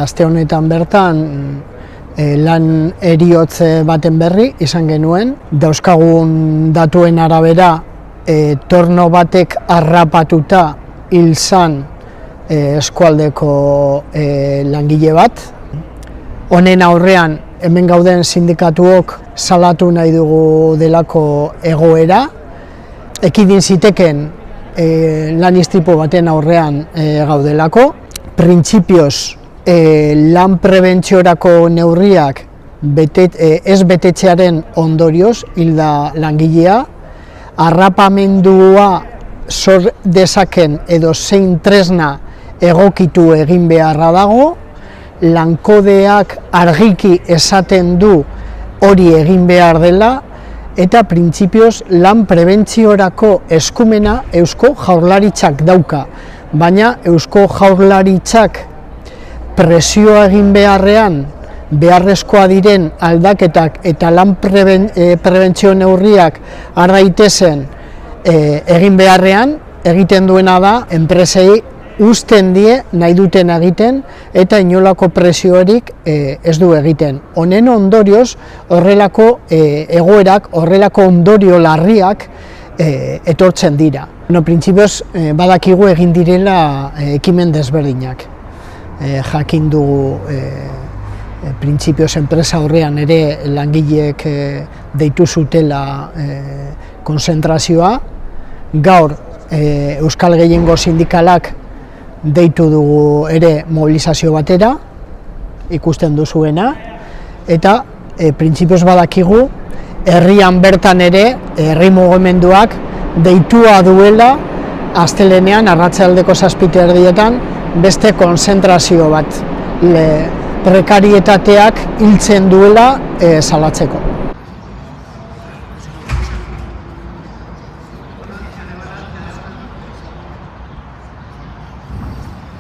Aste honetan bertan lan heriotze baten berri izan genuen. Dauzkagun datuen arabera torno batek harrapatuta hil zan eskualdeko langile bat. Honen aurrean hemen gauden sindikatuok salatu nahi dugu delako egoera. Ekidin ziteken lan istripu baten aurrean gaudelako. Printzipioz lan prebentziorako neurriak ez betetzearen ondorioz hilda langilea, harrapamendua sor dezaken edo zein tresna egokitu egin beharra dago, lankodeak argiki esaten du hori egin behar dela, eta printzipioz lan prebentziorako eskumena Eusko Jaurlaritzak dauka, baina Eusko Jaurlaritzak presioa egin beharrean, beharrezkoa diren aldaketak eta lan prebentzio neurriak har daitezen egin beharrean, egiten duena da enpresei uzten die nahi duten egiten eta inolako presiorik ez du egiten. Honen ondorioz horrelako egoerak, horrelako ondorio larriak etortzen dira. Printzipioz badakigu egin direla ekimen desberdinak. Jakin dugu printzipioz enpresa horrean ere langileek deitu zutela konzentrazioa. Gaur Euskal Gehiengo Sindikalak deitu dugu ere mobilizazio batera, ikusten duzuena, eta printzipioz badakigu herrian bertan ere herri mugimenduak deitua duela astelehenean arratsaldeko 7:30 beste konzentrazio bat, prekarietateak hiltzen duela salatzeko.